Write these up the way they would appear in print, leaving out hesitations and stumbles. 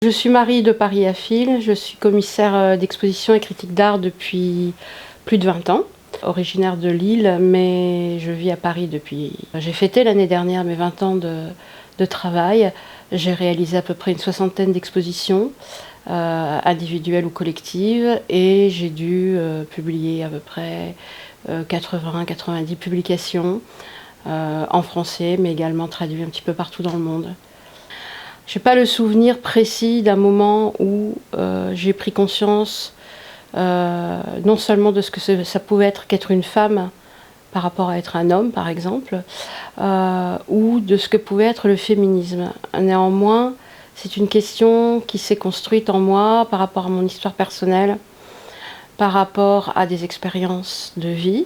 Je suis Marie de Paris à Fil, je suis commissaire d'exposition et critique d'art depuis plus de 20 ans. Originaire de Lille, mais je vis à Paris depuis... J'ai fêté l'année dernière mes 20 ans de travail. J'ai réalisé à peu près une 60aine d'expositions, individuelles ou collectives, et j'ai dû publier à peu près 80-90 publications en français, mais également traduit un petit peu partout dans le monde. Je n'ai pas le souvenir précis d'un moment où j'ai pris conscience non seulement de ce que ça pouvait être qu'être une femme par rapport à être un homme, par exemple, ou de ce que pouvait être le féminisme. Néanmoins, c'est une question qui s'est construite en moi par rapport à mon histoire personnelle, par rapport à des expériences de vie,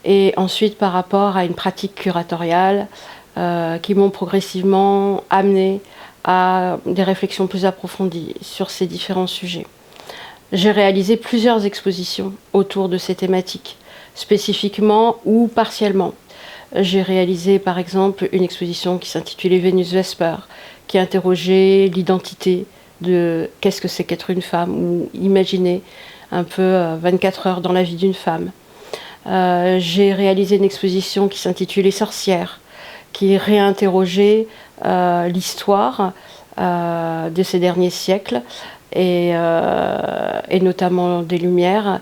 et ensuite par rapport à une pratique curatoriale qui m'ont progressivement amené à des réflexions plus approfondies sur ces différents sujets. J'ai réalisé plusieurs expositions autour de ces thématiques, spécifiquement ou partiellement. J'ai réalisé par exemple une exposition qui s'intitulait Vénus Vesper, qui interrogeait l'identité de qu'est-ce que c'est qu'être une femme, ou imaginer un peu 24 heures dans la vie d'une femme. J'ai réalisé une exposition qui s'intitulait Sorcières, qui réinterrogeait l'histoire de ces derniers siècles, et notamment des Lumières,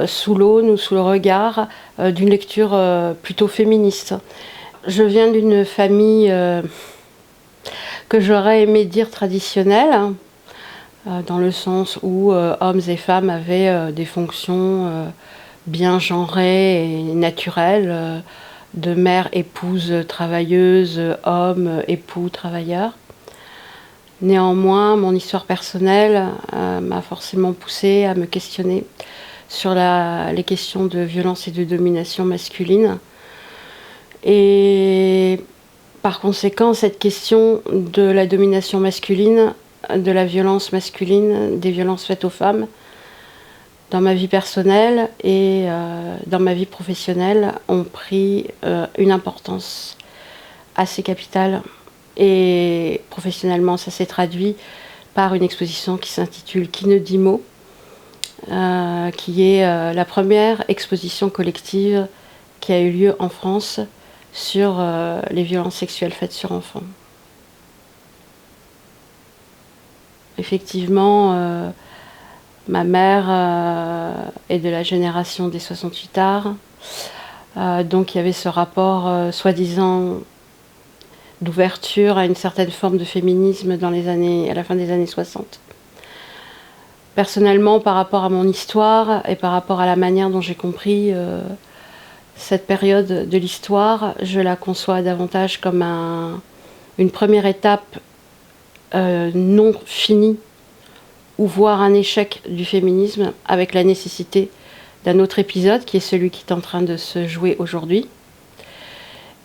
sous l'aune ou sous le regard d'une lecture plutôt féministe. Je viens d'une famille que j'aurais aimé dire traditionnelle, dans le sens où hommes et femmes avaient des fonctions bien genrées et naturelles, de mère, épouse, travailleuse, homme, époux, travailleur. Néanmoins, mon histoire personnelle m'a forcément poussée à me questionner sur les questions de violence et de domination masculine. Et par conséquent, cette question de la domination masculine, de la violence masculine, des violences faites aux femmes, dans ma vie personnelle et dans ma vie professionnelle, ont pris une importance assez capitale. Et professionnellement, ça s'est traduit par une exposition qui s'intitule Qui ne dit mot, qui est la première exposition collective qui a eu lieu en France sur les violences sexuelles faites sur enfants. Effectivement, ma mère est de la génération des 68 arts, donc il y avait ce rapport soi-disant d'ouverture à une certaine forme de féminisme à la fin des années 60. Personnellement, par rapport à mon histoire et par rapport à la manière dont j'ai compris cette période de l'histoire, je la conçois davantage comme une première étape non finie, ou voire un échec du féminisme, avec la nécessité d'un autre épisode qui est celui qui est en train de se jouer aujourd'hui.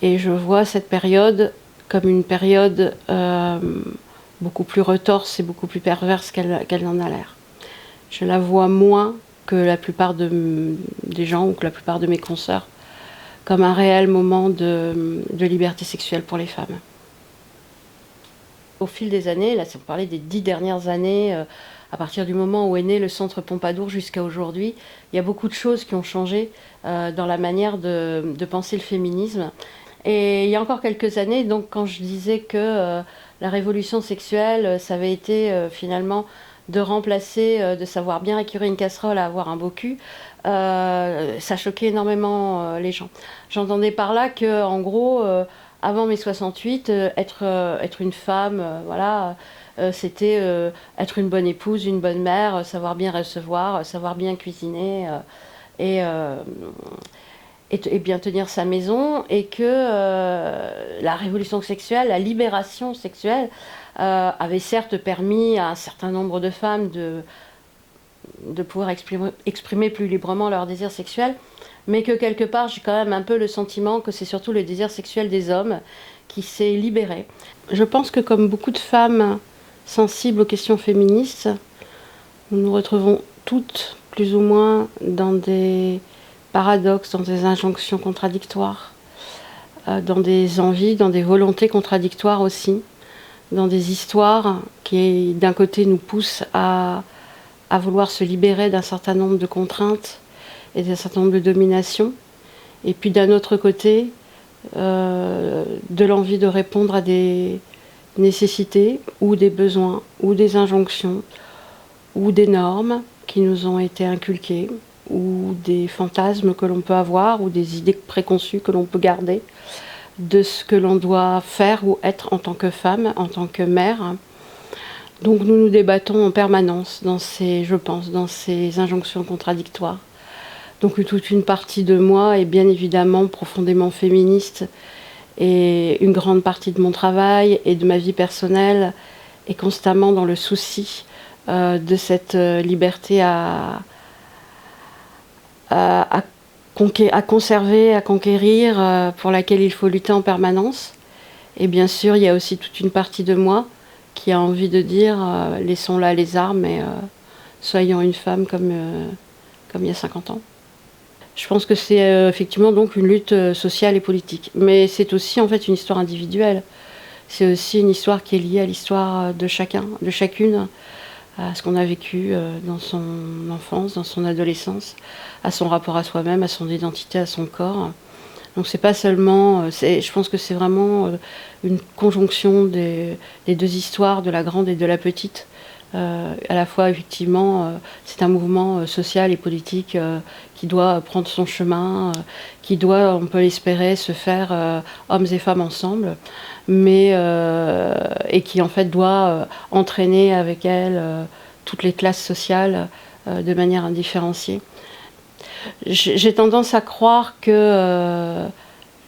Et je vois cette période comme une période beaucoup plus retorse et beaucoup plus perverse qu'elle n'en a l'air. Je la vois moins que la plupart des gens ou que la plupart de mes consoeurs comme un réel moment de liberté sexuelle pour les femmes. Au fil des années, là si on parlait des 10 dernières années, à partir du moment où est né le Centre Pompadour jusqu'à aujourd'hui, il y a beaucoup de choses qui ont changé dans la manière de penser le féminisme. Et il y a encore quelques années, donc quand je disais que la révolution sexuelle, ça avait été finalement de remplacer, de savoir bien écurer une casserole à avoir un beau cul, ça choquait énormément les gens. J'entendais par là que, en gros, avant mai 68, être une femme, voilà, c'était être une bonne épouse, une bonne mère, savoir bien recevoir, savoir bien cuisiner et bien tenir sa maison, et que la révolution sexuelle, la libération sexuelle avait certes permis à un certain nombre de femmes de pouvoir exprimer plus librement leur désir sexuel, mais que quelque part j'ai quand même un peu le sentiment que c'est surtout le désir sexuel des hommes qui s'est libéré. Je pense que comme beaucoup de femmes sensibles aux questions féministes, nous nous retrouvons toutes plus ou moins dans des paradoxes, dans des injonctions contradictoires, dans des envies, dans des volontés contradictoires aussi, dans des histoires qui, d'un côté, nous poussent à vouloir se libérer d'un certain nombre de contraintes et d'un certain nombre de dominations, et puis d'un autre côté, de l'envie de répondre à des nécessités ou des besoins ou des injonctions ou des normes qui nous ont été inculquées ou des fantasmes que l'on peut avoir ou des idées préconçues que l'on peut garder de ce que l'on doit faire ou être en tant que femme, en tant que mère. Donc nous nous débattons en permanence dans je pense, dans ces injonctions contradictoires. Donc toute une partie de moi est bien évidemment profondément féministe, et une grande partie de mon travail et de ma vie personnelle est constamment dans le souci de cette liberté à conserver, à conquérir, pour laquelle il faut lutter en permanence. Et bien sûr, il y a aussi toute une partie de moi qui a envie de dire laissons là les armes et soyons une femme comme il y a 50 ans. Je pense que c'est effectivement donc une lutte sociale et politique. Mais c'est aussi en fait une histoire individuelle. C'est aussi une histoire qui est liée à l'histoire de chacun, de chacune, à ce qu'on a vécu dans son enfance, dans son adolescence, à son rapport à soi-même, à son identité, à son corps. Donc c'est pas seulement, je pense que c'est vraiment une conjonction des deux histoires, de la grande et de la petite. À la fois, effectivement, c'est un mouvement social et politique qui doit prendre son chemin, qui doit, on peut l'espérer, se faire hommes et femmes ensemble, mais et qui en fait doit entraîner avec elle toutes les classes sociales de manière indifférenciée. J'ai tendance à croire que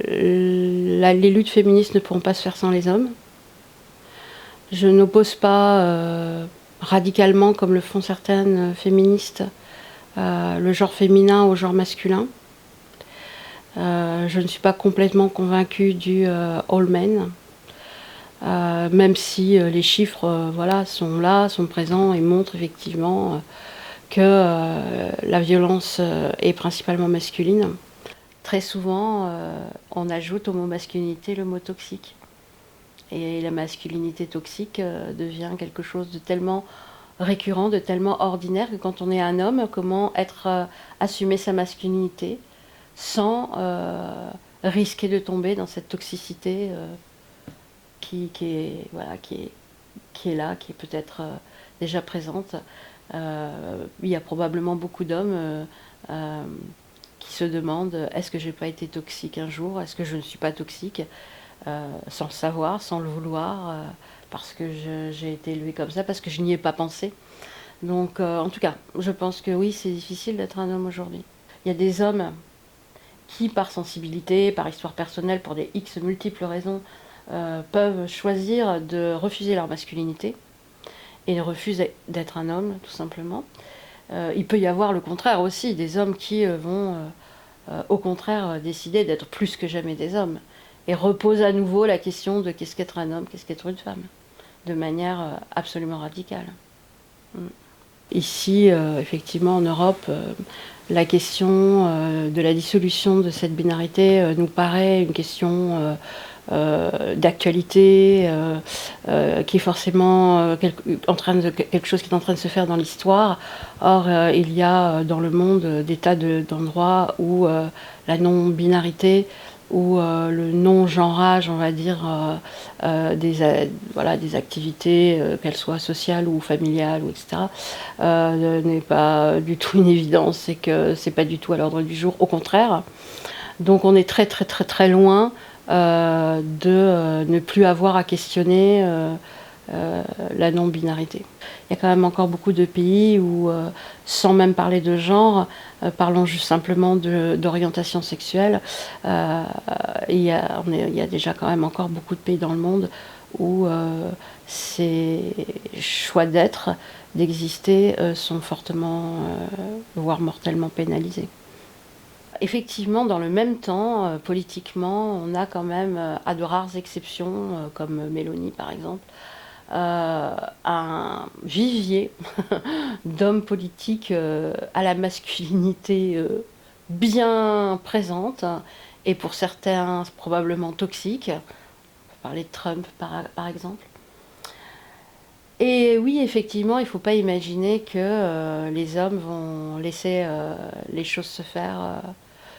les luttes féministes ne pourront pas se faire sans les hommes. Je n'oppose pas radicalement, comme le font certaines féministes, le genre féminin au genre masculin. Je ne suis pas complètement convaincue du all men, même si les chiffres voilà, sont là, sont présents et montrent effectivement que la violence est principalement masculine. Très souvent, on ajoute au mot masculinité le mot toxique. Et la masculinité toxique devient quelque chose de tellement récurrent, de tellement ordinaire que quand on est un homme, comment assumer sa masculinité sans risquer de tomber dans cette toxicité qui est là, qui est peut-être déjà présente. Il y a probablement beaucoup d'hommes qui se demandent est-ce que j'ai pas été toxique un jour, est-ce que je ne suis pas toxique, sans le savoir, sans le vouloir, parce que j'ai été élevée comme ça, parce que je n'y ai pas pensé. Donc en tout cas, je pense que oui, c'est difficile d'être un homme aujourd'hui. Il y a des hommes qui, par sensibilité, par histoire personnelle, pour des X multiples raisons, peuvent choisir de refuser leur masculinité et refusent d'être un homme, tout simplement. Il peut y avoir le contraire aussi, des hommes qui vont au contraire décider d'être plus que jamais des hommes et reposent à nouveau la question de qu'est-ce qu'être un homme, qu'est-ce qu'être une femme, de manière absolument radicale. Ici, effectivement, en Europe, la question de la dissolution de cette binarité nous paraît une question d'actualité, qui est forcément quelque chose qui est en train de se faire dans l'histoire. Or, il y a dans le monde des tas d'endroits où la non-binarité ou le non-genrage, on va dire, des activités, qu'elles soient sociales ou familiales, ou etc., n'est pas du tout une évidence et que c'est pas du tout à l'ordre du jour, au contraire. Donc on est très très très très loin de ne plus avoir à questionner la non-binarité. Il y a quand même encore beaucoup de pays où, sans même parler de genre, parlons juste simplement d'orientation sexuelle, il y a déjà quand même encore beaucoup de pays dans le monde où ces choix d'être, d'exister, sont fortement, voire mortellement pénalisés. Effectivement, dans le même temps, politiquement, on a quand même, à de rares exceptions, comme Mélanie par exemple, un vivier d'hommes politiques à la masculinité bien présente, et pour certains probablement toxiques. On peut parler de Trump par exemple. Et oui, effectivement, il ne faut pas imaginer que les hommes vont laisser les choses se faire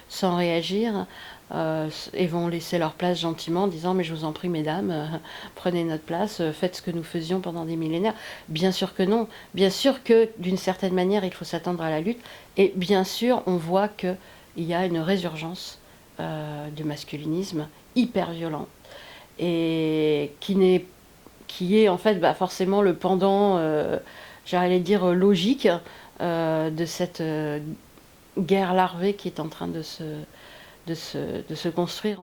sans réagir et vont laisser leur place gentiment en disant mais je vous en prie mesdames, prenez notre place, faites ce que nous faisions pendant des millénaires. Bien sûr que non, bien sûr que d'une certaine manière il faut s'attendre à la lutte et bien sûr on voit qu'il y a une résurgence de masculinisme hyper violent et qui est en fait forcément le pendant, j'allais dire logique, de cette guerre larvée qui est en train de se construire.